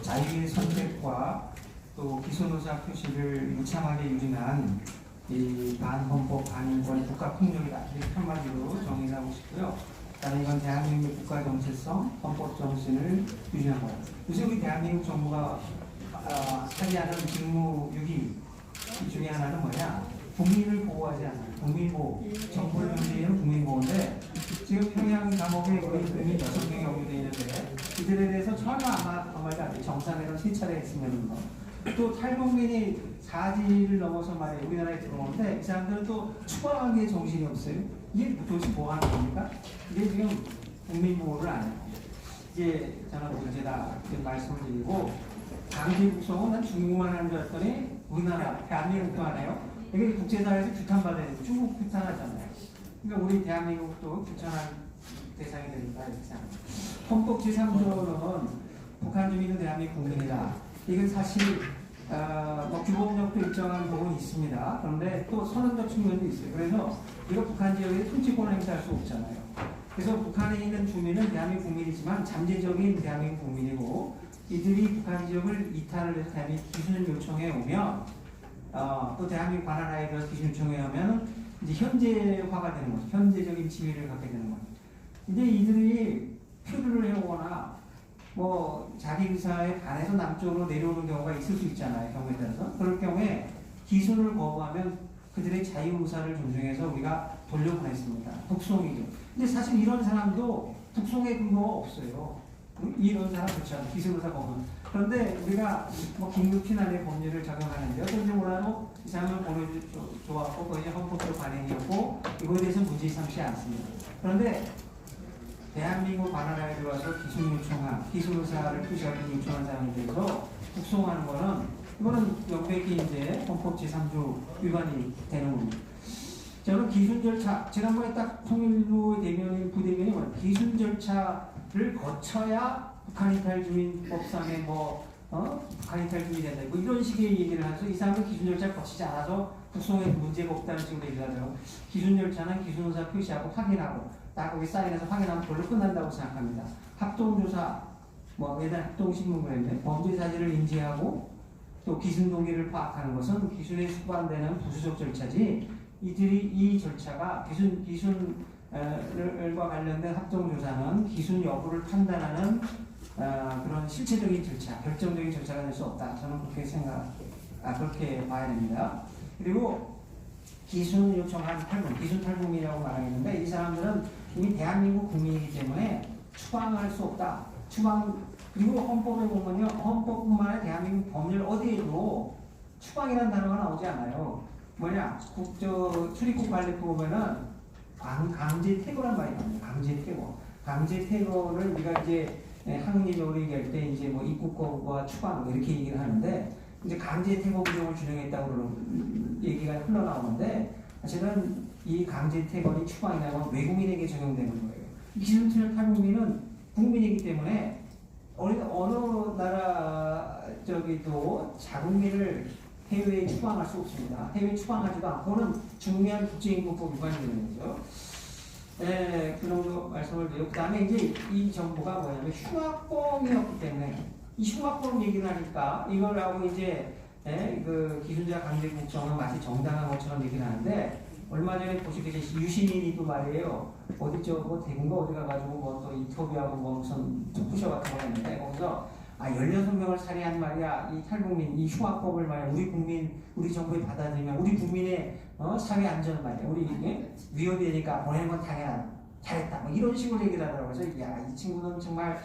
자유의 선택과 또 기선의사 표시를 무참하게 유린한 이 반헌법 반인권 국가폭력이다, 이렇게 한마디로 정의하고 싶고요. 다른 이건 대한민국 국가 정체성, 헌법 정신을 유린한 거예요. 요새 우리 대한민국 정부가 하려는 직무 6위 중에 하나는 뭐냐? 국민을 보호하지 않아요. 국민보호. 정부의 문제는 국민보호인데, 지금 평양 감옥에 우리 국민 6명이 연루되어 있는데, 이들에 대해서 전혀 아무 말도 안 돼요. 정상회담 3차례 했으면 또 탈북민이 4지를 넘어서 말이에요. 우리나라에 들어오는데, 이 사람들은 또 추방한 게 정신이 없어요. 이게 도대체 뭐 하는 겁니까? 이게 지금 국민보호를 안 해요. 이제 저는 문제다, 이렇게 말씀을 드리고, 강제 국성은 난 중국만 하는 줄 알았더니, 우리나라, 대한민국도 안 해요. 이게 국제사회에서 규탄받아야 되고, 중국 규탄하잖아요. 그러니까 우리 대한민국도 규탄할 대상이 되니까 이렇게 생각합니다. 헌법 제3조는 북한 주민은 대한민국 국민이다. 이건 사실 규범력도 일정한 부분이 있습니다. 그런데 또 선언적 측면도 있어요. 그래서 이거 북한 지역에 통치권을 행사할 수 없잖아요. 그래서 북한에 있는 주민은 대한민국 국민이지만 잠재적인 대한민국 국민이고, 이들이 북한 지역을 이탈을 해서 대한민국 기준을 요청해 오면 또 대한민국 관할하에 대해서 기준 요청해 오면 이제 현재화가 되는 거죠. 현재적인 지위를 갖게 되는 거죠. 이제 이들이 표류를 해오거나 뭐 자기 의사에 반해서 남쪽으로 내려오는 경우가 있을 수 있잖아요. 경우에 따라서. 그럴 경우에 기순을 거부하면 그들의 자유 의사를 존중해서 우리가 돌려보냈습니다. 북송이죠. 근데 사실 이런 사람도 북송의 근거가 없어요. 이런 사람 그렇죠. 기순 의사 거부. 그런데 우리가 뭐 긴급 피난의 법률을 적용하는데 어떤지 몰라도 이 사람을 보내줘왔고 그것이 헌법적 관행이었고 이거에 대해서 문제 삼지 않습니다. 그런데 대한민국 관할하에 들어와서 기순 요청한, 기순 의사를 표시하기 요청한 사람에 대해서 북송하는 거는 이거는 명백히 이제 헌법 제3조 위반이 되는 겁니다. 저는 기순 절차, 지난번에 딱 통일부 대변인, 부대변인이 뭐예요? 기순 절차를 거쳐야 북한 이탈 주민법상에 북한 이탈 주민이 된다. 뭐 이런 식의 얘기를 하면서 이 사람은 기준 절차를 거치지 않아서 북송에 문제가 없다는 식으로 얘기를 하더라고요. 기준 절차는 기준 의사 표시하고 확인하고 딱 거기 사인해서 확인하면 그걸로 끝난다고 생각합니다. 합동조사, 매달 합동신문고였는데 범죄 사실을 인지하고 또 기준 동기를 파악하는 것은 기준에 수반되는 부수적 절차지, 이들이 이 절차가 기준과 관련된 합동조사는 기준 여부를 판단하는 그런 실체적인 절차, 결정적인 절차가 될 수 없다. 저는 그렇게 봐야 됩니다. 그리고 기준 요청한 탈북, 기준 탈북민이라고 말하겠는데 이 사람들은 이미 대한민국 국민이기 때문에 추방할 수 없다. 그리고 헌법에 보면요, 헌법뿐만 아니라 대한민국 법률 어디에도 추방이라는 단어가 나오지 않아요. 출입국 관리법 보면은 강제 퇴거란 말이 나와요. 강제 퇴거. 강제 퇴거를 우리가 이제 학문적으로 얘기할 때 이제 입국 거부와 추방 이렇게 얘기를 하는데, 이제 강제 퇴거 규정을 준용했다고 그러는 얘기가 흘러나오는데, 사실은 이 강제 퇴거니 추방이라고 외국인에게 적용되는 거예요. 기준투명 탈북민은 국민이기 때문에 어느 나라 자국민을 해외에 추방할 수 없습니다. 해외 추방하지도 않고는 중요한 국제인권법 위반이 되는 거죠. 네, 그 정도 말씀을 드리고, 그 다음에 이제 이 정부가 뭐냐면 흉악범이었기 때문에 이 흉악범 얘기를 하니까 이걸 하고 이제 그 기준자 강제 국정은 마치 정당한 것처럼 얘기를 하는데, 얼마 전에 보시겠지 유시민이 또 말이에요. 대구인가 어디 가가지고 또 인터뷰하고 무슨 토크쇼 같은 거 했는데, 거기서 16명을 살해한 말이야. 이 탈북민, 이 흉악법을 말이야. 우리 정부에 받아들이면 우리 국민의 사회 안전 말이야. 우리 위협이 되니까 보내는 건 당연하다. 잘했다. 이런 식으로 얘기를 하더라고요. 그래서 이 친구는 정말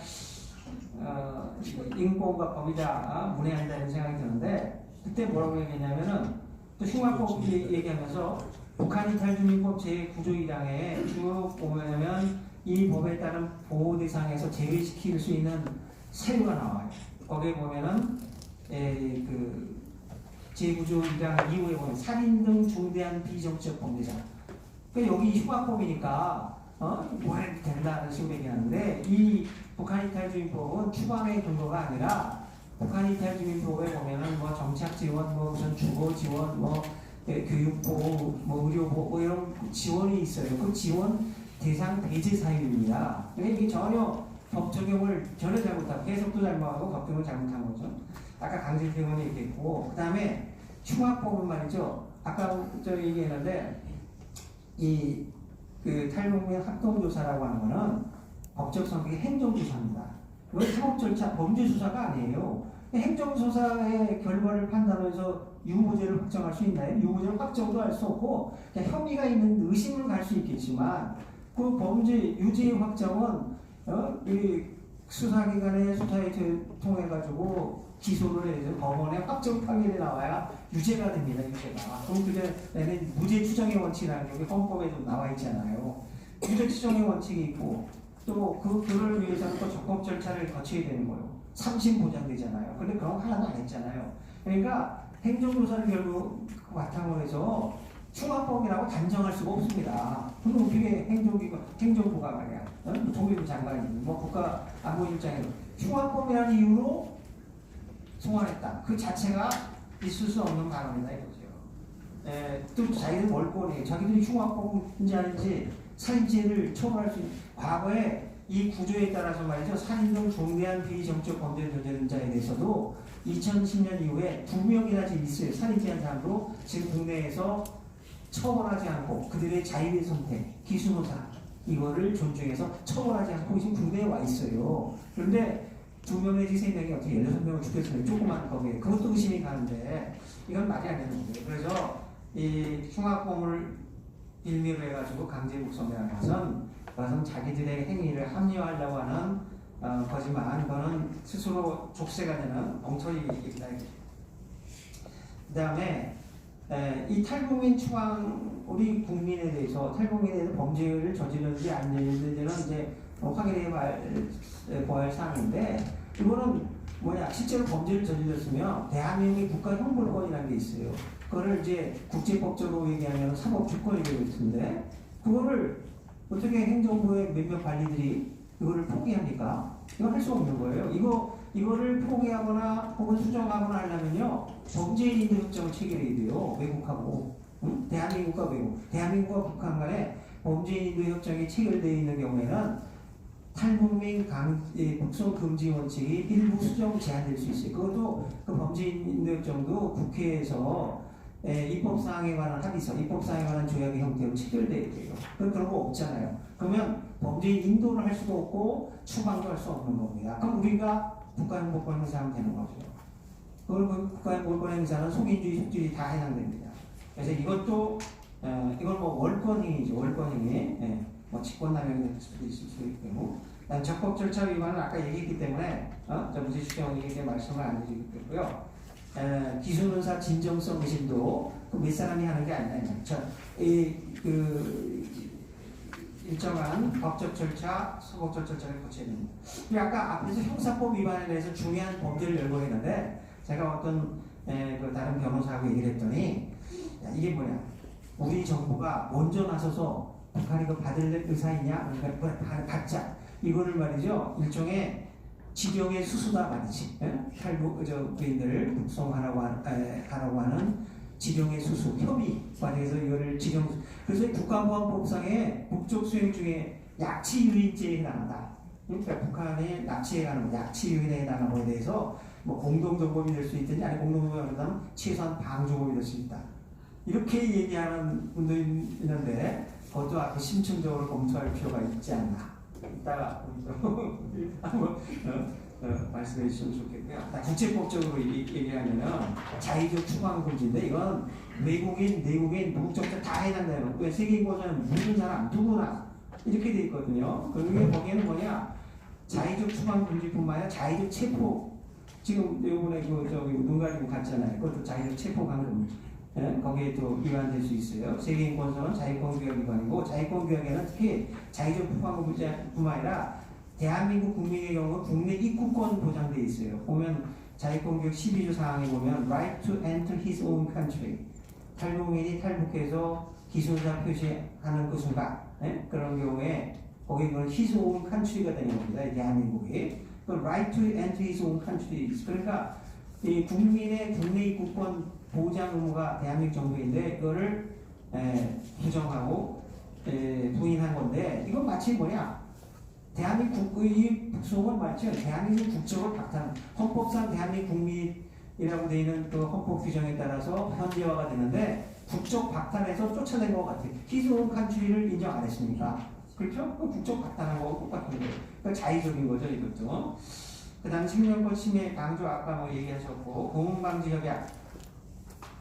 인권과 법이다 문외한다는 생각이 드는데, 그때 뭐라고 얘기했냐면은 또 흉악법 얘기하면서 북한 이탈 주민법 제9조 1항에 쭉 보면 이 법에 따른 보호 대상에서 제외시킬 수 있는 세부가 나와요. 거기에 보면은 그 제9조 1항 2호에 보면 살인 등 중대한 비정치적 범죄자. 그러니까 여기 흉악법이니까 뭘 된다는 식으로 얘기하는데, 이 북한 이탈 주민법은 추방의 근거가 아니라 북한 이탈 주민법에 보면은 정착 지원, 무슨 주거 지원, 교육보호, 의료보호 이런 지원이 있어요. 그 지원 대상 배제 사유입니다. 그러니까 이게 전혀 법 적용을 전혀 잘못하고 해석도 잘못하고 법 적용을 잘못한 거죠. 아까 강제징용이 얘기했고, 그 다음에 흉악법은 말이죠. 아까 저 얘기했는데 이 그 탈북민 합동조사라고 하는 거는 법적 성격이 행정조사입니다. 이건 사법절차, 범죄수사가 아니에요. 행정조사의 결과를 판단해서 유무죄를 확정할 수 있나요? 유무죄를 확정도 할 수 없고 그냥 혐의가 있는 의심을 갈 수 있겠지만 그 범죄 유죄 확정은 이 수사기관의 수사에 통해 가지고 기소를 해서 법원에 확정 판결이 나와야 유죄가 됩니다. 유죄가. 그럼 그전에는 무죄 추정의 원칙이라는 게 헌법에도 나와 있잖아요. 무죄 추정의 원칙이 있고 또 그를 위해서는 또 적법 절차를 거쳐야 되는 거예요. 3심 보장되잖아요. 근데 그런 거 하나도 안 했잖아요. 그러니까 행정조사를 결국 바탕으로 해서 흉악범이라고 단정할 수가 없습니다. 그럼 어떻게 행정부가 말이야. 통일부 장관이 뭐 국가안보실장에서 흉악범이라는 이유로 송환했다. 그 자체가 있을 수 없는 발언이다 이거죠. 또 자기들 월권이 자기들이 흉악범인지 아닌지 살인죄를 처벌할 수 있는 과거에 이 구조에 따라서 말이죠. 살인 등 중대한 비정적 범죄를 저지른 자에 대해서도 2010년 이후에 2명이나 있어요. 살인죄한 사람도 지금 국내에서 처벌하지 않고 그들의 자유의 선택, 기수노사 이거를 존중해서 처벌하지 않고 지금 국내에 와 있어요. 그런데 2명 내지 3명이 어떻게 16명을 죽였으면 조그만 거기에 그것도 의심이 가는데 이건 말이 안 되는 거예요. 그래서 이 흉악범을 빌미로 해가지고 강제 북송이라는 것은 자기들의 행위를 합리화하려고 하는 거지만 그거는 스스로 족쇄가 되는 엉터리 얘기다. 그 다음에 이 탈북민 추방 우리 국민에 대해서 탈북민에 대해서 범죄를 저지르는지 안 저지르는지는 이제 확인해 봐야 할 사항인데 이거는 뭐냐 실제로 범죄를 저질렀으면 대한민국의 국가 형벌권이라는 게 있어요. 그거를 이제 국제법적으로 얘기하면 사법주권이 되고 있는데 그거를 어떻게 행정부의 몇몇 관리들이 이거를 포기합니까? 이거 할 수 없는 거예요. 이거를 포기하거나 혹은 수정하거나 하려면요 범죄인 인도 협정을 체결해야 돼요. 외국하고 대한민국과 외국, 대한민국과 북한 간에 범죄인 인도 협정이 체결되어 있는 경우에는 탈북민 북송 금지 원칙이 일부 수정 제한될 수 있어요. 그것도 그 범죄인 인도 협정도 국회에서 입법사항에 관한 합의서, 입법사항에 관한 조약의 형태로 체결돼야 돼요. 그런 거 없잖아요. 그러면 범죄인 인도를 할 수도 없고 추방도 할 수 없는 겁니다. 그럼 우리가 국가행복권 행사하면 되는 거죠. 그걸 국가행복권 행사는 속인주의, 속주의 다 해당됩니다. 그래서 이것도 이건 뭐 월권행위죠. 월권행위. 뭐 직권남용이 될 수도 있을 수 있고, 적법 절차 위반은 아까 얘기했기 때문에 무죄 추정 얘기 때문에 말씀을 안 드리겠고요. 기소문사 진정성 의심도 그 몇 사람이 하는 게 아니라 일정한 법적 절차, 소법적 절차를 거쳐야 됩니다. 아까 앞에서 형사법 위반에 대해서 중요한 범죄를 열거했는데 제가 어떤 그 다른 변호사하고 얘기를 했더니 야, 이게 뭐냐? 우리 정부가 먼저 나서서 북한이 그 받을 의사이냐? 그러니까 받자. 이거를 말이죠. 일종의 지령의 수수다 말이지. 탈북민들을 북송하라고 하는 지령의 수수, 협의 과정에서 이거를 그래서 국가보안법상의 국적 수행 중에 약치유인죄에 해당한다. 그러니까 북한의 납치에 관한 약치유인에 해당하는 것에 대해서 뭐 공동정범이 될 수 있든지 아니 공동정범이 아니라면 최소한 방조범이 될 수 있다. 이렇게 얘기하는 분도 있는데 그것도 아주 심층적으로 검토할 필요가 있지 않나. 이따가 한번 말씀해 주시면 좋겠고요. 국제법적으로 얘기하면은 자의적 추방 금지인데 이건 외국인, 내국인, 무국적자 다 해당돼요. 왜 세계인권자는 묻는 사람 누구나 이렇게 돼 있거든요. 그게 거기에는 뭐냐 자의적 추방 금지뿐만 아니라 자의적 체포. 지금 이번에 눈 가지고 갔잖아요. 그것도 자의적 체포 강금. 거기에 또 위반될 수 있어요. 세계인권선은 자유권교역기관이고 자유권교역에는 특히 자의적 추방금지뿐만 아니라 대한민국 국민의 경우 국내 입국권 보장되어 있어요. 보면 자유권교역 12조 사항에 보면 right to enter his own country 탈북민이 탈북해서 기술자 표시하는 그 순간 그런 경우에 거기는 his own country가 되는 겁니다. 대한민국이 그 right to enter his own country 그러니까 이 국민의 국내 입국권 보장 의무가 대한민국 정부인데 이거를 부정하고 부인한 건데 이건 마치 뭐냐 대한민국 이 속은 맞죠? 대한민국 국적을 박탈. 헌법상 대한민국 국민이라고 되어 있는 그 헌법 규정에 따라서 현지화가 되는데 국적 박탈해서 쫓아낸 것 같아요. 희소칸주의를 인정 안 했습니까? 그렇죠? 그 국적 박탈한 거하고 똑같은 거예요. 그러니까 자의적인 거죠, 이것도. 그 다음에 생명권 침해 방조 아까 뭐 얘기하셨고 고문방지협약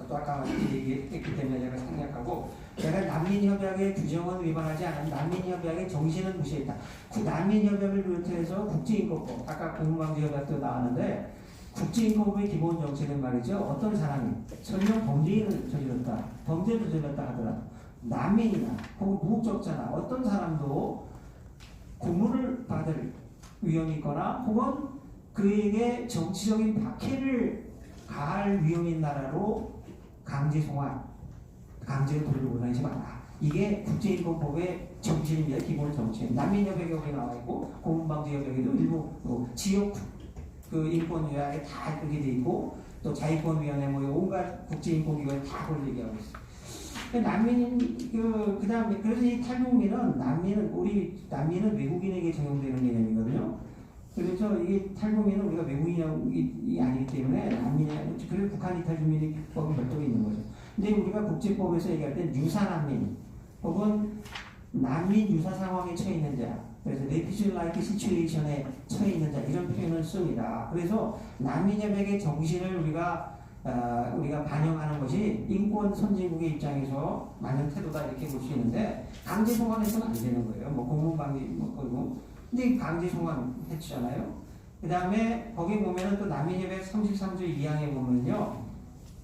또 아까 얘기했기 때문에 제가 생략하고 제가 난민협약의 규정은 위반하지 않은 난민협약의 정신은 무시했다. 그 난민협약을 비롯해서 국제인권법 아까 고문방지협약도 나왔는데 국제인권법의 기본 정신은 말이죠. 어떤 사람이 설령 범죄를 저질렀다 하더라도 난민이나 혹은 무국적자나 어떤 사람도 고문을 받을 위험이 있거나 혹은 그에게 정치적인 박해를 가할 위험이 있는 나라로 강제 송환, 강제로 돌려보내지 마라. 이게 국제인권법의 정신입니다. 기본 정신. 난민협약에 여기 나와 있고 고문방지협약에도 일부 지역 그 인권 요약에 다 그게 돼 있고 또 자유권위원회 뭐 온갖 국제인권기관에 다 그걸 얘기하고 있어요. 난민인 그다음에 그래서 이 탈북민은 난민은 외국인에게 적용되는 개념이거든요. 그래서 이게 탈북민은 우리가 외국인이 아니기 때문에 난민이 그래서 북한 이탈주민법은 별도로 있는 거죠. 근데 우리가 국제법에서 얘기할 때 유사난민 혹은 난민 유사 상황에 처해 있는 자, 그래서 refugee like situation에 처해 있는 자 이런 표현을 씁니다. 그래서 난민협약의 정신을 우리가 반영하는 것이 인권 선진국의 입장에서 맞는 태도다 이렇게 볼 수 있는데 강제 송환해서는 안 되는 거예요. 뭐 고문방지 근데 강제 송환 했잖아요. 그 다음에 거기 보면은 또 난민협약 33조 2항에 보면요.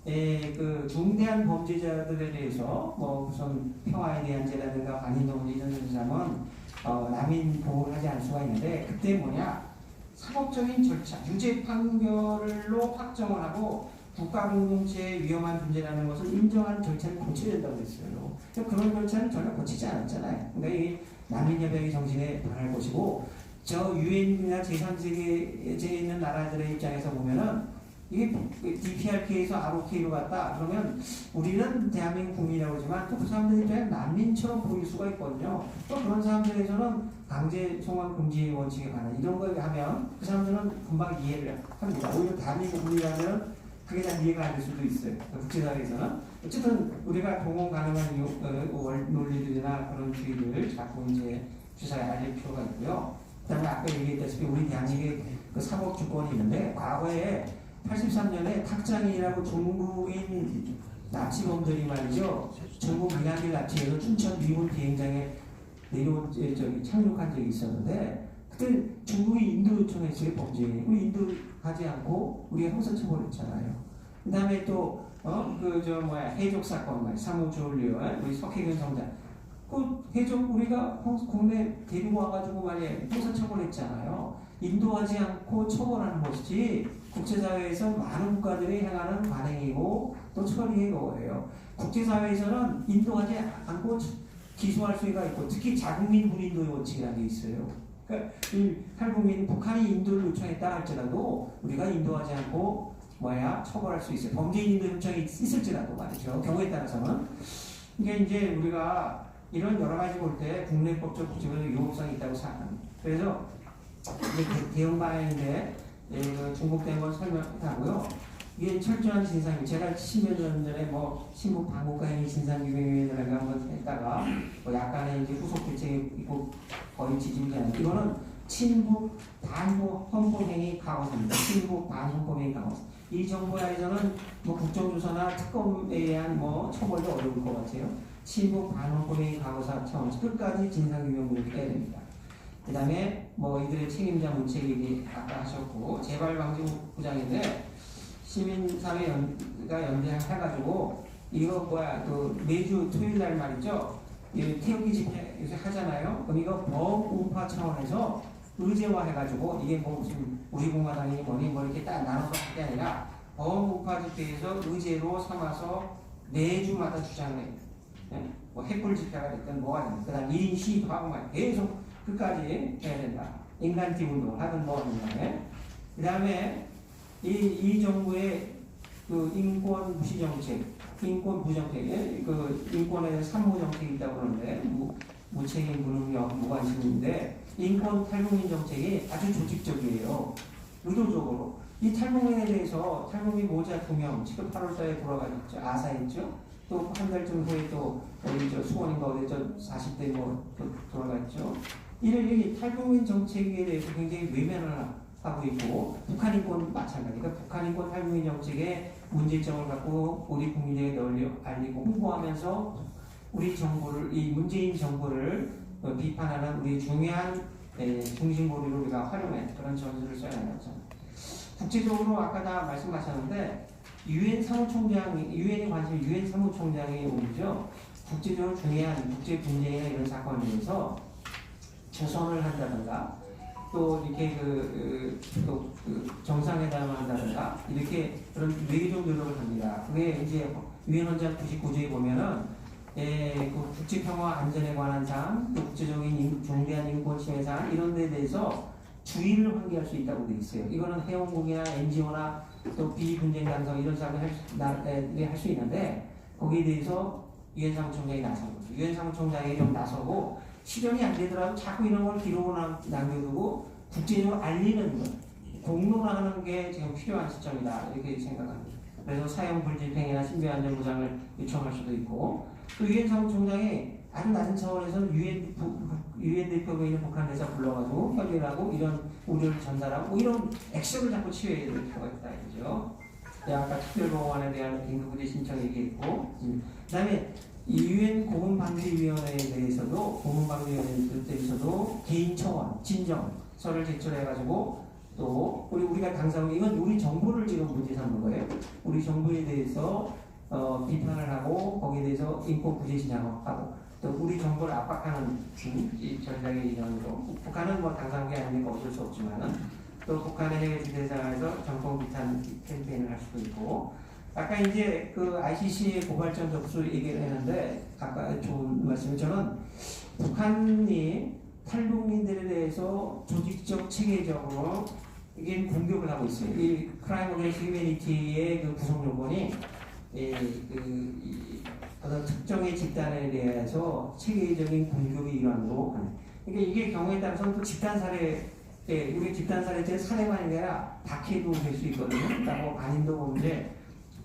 그 중대한 범죄자들에 대해서 뭐 우선 평화에 대한 죄라든가 반인동 이런 사람은 난민 보호를 하지 않을 수가 있는데 그때 뭐냐 사법적인 절차, 유죄 판결로 확정을 하고 국가공동체의 위험한 존재라는 것을 인정한 절차를 거쳐야 된다고 했어요. 그런 절차는 전혀 거치지 않았잖아요. 그러니까 이 난민협약의 정신에 반할 것이고 저 유엔이나 제3세계에 있는 나라들의 입장에서 보면은 이게 DPRK에서 ROK로 갔다 그러면 우리는 대한민국 국민이라고 하지만 또 그 사람들 입장에 난민처럼 보일 수가 있거든요. 또 그런 사람들에서는 강제 송환 금지 원칙에 관한 이런 걸 하면 그 사람들은 금방 이해를 합니다. 오히려 대한민국 국민이라면 그게 잘 이해가 안 될 수도 있어요. 국제사회에서는 어쨌든 우리가 동원 가능한 논리들이나 그런 주의를 자꾸 이제 주사에 알릴 필요가 있고요. 그다음에 아까 얘기했다시피 우리 대한민국의 그 사법 주권이 있는데 과거에 83년에 탁장이라고 중국인 납치범들이 말이죠. 중국 미나길 납치해서 춘천 미군 비행장에 착륙한 적이 있었는데 그때 중국이 인도 요청했어요. 범죄. 우리 인도 하지 않고 우리가 형사처벌했잖아요. 그 다음에 또 해적 사건 말 사무조류 우리 석혜균 성장 그 해적 우리가 국내 데리고 와가지고 말이야 형사처벌했잖아요. 인도하지 않고 처벌하는 것이지 국제사회에서 많은 국가들이 행하는 관행이고 또 처리의 거예요. 국제사회에서는 인도하지 않고 기소할 수가 있고 특히 자국민 불인도의 원칙이라는 게 있어요. 그러니까 이 탈북민 북한이 인도를 요청했다 할지라도 우리가 인도하지 않고 처벌할 수 있어요. 범죄인 인도 요청이 있을지라도 말이죠. 경우에 따라서는 이게 이제 우리가 이런 여러 가지 볼 때 국내법적 국제법적 유효성이 있다고 생각합니다. 그래서 이게 대응 방향인데 중복된 걸 설명하고요. 이게 철저한 진상, 제가 10여 년 전에 신부 방국가 행위 진상규명위원회를 한번 했다가 약간의 이제 후속 대책이 있고 거의 지침이 이거는 친북 반부 헌법행위 강화입니다. 친북 반헌법행위 강화. 이 정부 하에서는 국정조사나 특검에 대한 처벌도 어려울 것 같아요. 친북 반헌법행위 강화사 차원에서 끝까지 진상규명을 해야 됩니다. 그 다음에 이들의 책임자 문책이 아까 하셨고 재발방지부장인데 시민사회가 연대해가지고 이거 매주 토요일날 말이죠. 태극기 집회 요새 하잖아요. 그럼 이거 범우파 차원에서 의제화해가지고 이게 지금 우리 공화당이 이렇게 딱 나눠서 할 게 아니라 범우파 집회에서 의제로 삼아서 매주마다 주장을 해요. 햇불 집회가 됐든 뭐가 됐든 그다음 1인 시위도 하고 계속 끝까지 해야 된다. 인간티 운동을 하든 뭐하든 간에. 그 다음에 이 정부의 그 인권 무시 정책, 인권 부정책, 인권에 산무 정책이 있다고 그러는데 무책임 무능력 무관심인데 인권 탈북민 정책이 아주 조직적이에요. 의도적으로. 이 탈북민에 대해서 탈북민 모자 2명 지금 8월달에 돌아가셨죠. 아사했죠. 또 한 달쯤 후에 또 어디 저 수원인가 어디 저 40대 뭐 돌아갔죠. 이 탈북민 정책에 대해서 굉장히 외면을 하고 있고 북한 인권 마찬가지. 그러니까 북한 인권 탈북민 정책의 문제점을 갖고 우리 국민에게 널리 알리고 홍보하면서 우리 정부를 이 문재인 정부를 비판하는 우리 중요한 중심고리로 우리가 활용해 그런 전술을 써야 하죠. 국제적으로 아까 다 말씀하셨는데 유엔 사무총장이 유엔에 관심 유엔 사무총장이 오죠. 국제적으로 중요한 국제 분쟁이나 이런 사건에 대해서 조선을 한다든가 또 이렇게 또 정상회담을 한다든가 이렇게 그런 외교적 노력을 합니다. 그게 이제 유엔 헌장 99조에 보면은 그 국제평화 안전에 관한 사항, 또 국제적인 중대한 인권 침해 사항 이런 데에 대해서 주의를 환기할 수 있다고 되어 있어요. 이거는 회원국이나 NGO나 또 비분쟁 당성 이런 사람들이 할 수 있는데 거기에 대해서 유엔 사무총장이 나선 거죠. 유엔 사무총장이 좀 나서고 실현이 안 되더라도 자꾸 이런 걸 기록으로 남겨두고 국제적으로 알리는 것, 공론화하는 게 지금 필요한 시점이다 이렇게 생각합니다. 그래서 사형불집행이나 신변안전보장을 요청할 수도 있고 또 유엔 사무총장이 아주 낮은 차원에서 유엔 대표가 있는 북한 대사 불러가지고 협의하고 이런 우려를 전달하고 이런 액션을 자꾸 취해야 될 필요가 있다 이거죠. 아까 특별보호관에 대한 긴급구제 신청 얘기했고 그다음에 이 유엔 고문방지위원회에 대해서도 개인 청원, 진정서를 제출해가지고 또 우리가 당사하고 이건 우리 정부를 지금 문제 삼는 거예요. 우리 정부에 대해서 비판을 하고 거기에 대해서 인권 구제 신청하고 또 우리 정부를 압박하는 이 전략의 일환으로 북한은 뭐 당사한 게 아니니까 어쩔 수 없지만은 또 북한의 해외 지대상에서 정권 비탄 캠페인을 할 수도 있고 아까 이제 그 ICC의 고발장 접수 얘기를 했는데 아까 좋은 말씀이 저는 북한이 탈북민들에 대해서 조직적 체계적으로 이게 공격을 하고 있어요. 이 크라임 어게인스트 휴머니티의 그 구성 요건이 어떤 특정의 집단에 대해서 체계적인 공격의 일환으로 하는. 그러니까 이게 경우에 따라서는 또 집단 살해, 우리 집단 살해죄 살해만이 아니라 박해도 될 수 있거든요. 그러니까 뭐 반인도 범죄,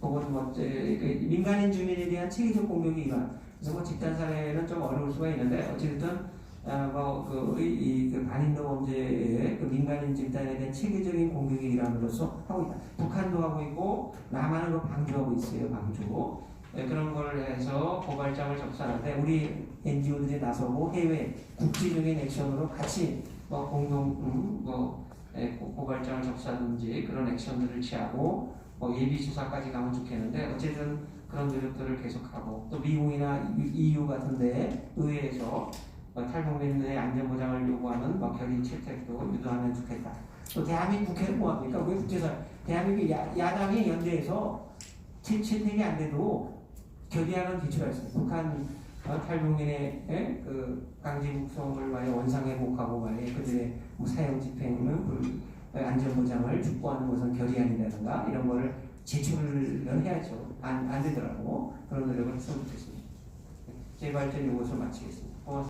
혹은 뭐 민간인 주민에 대한 체계적 공격의 일환. 그래서 뭐 집단 살해는 좀 어려울 수가 있는데 어쨌든 그 반인도 범죄의 그 민간인 집단에 대한 체계적인 공격의 일환으로서 하고 있다. 북한도 하고 있고 남한은 그 방조하고 있어요. 방조. 그런 걸 해서 고발장을 접수하는데 우리 NGO들이 나서고 해외 국제적인 액션으로 같이 공동 고발장을 접수하든지 그런 액션들을 취하고 예비 수사까지 가면 좋겠는데 어쨌든 그런 노력들을 계속하고 또 미국이나 EU 같은데 의회에서 탈북민의 안전보장을 요구하는 결의 채택도 유도하면 좋겠다. 또 대한민국 국회는 뭐합니까? 왜 국제사 대한민국 야당이 연대해서 채택이 안 돼도 결의안을 제출할 수 있습니다. 북한 탈북민의 그 강제 북송을 만약 원상회복하고 만약 그들의 사형 집행을 안전보장을 촉구하는 것은 결의안이라든가 이런 거를 제출을 해야죠. 안 되더라고. 그런 노력을 했으면 좋겠습니다. 제 발전 이것을 마치겠습니다.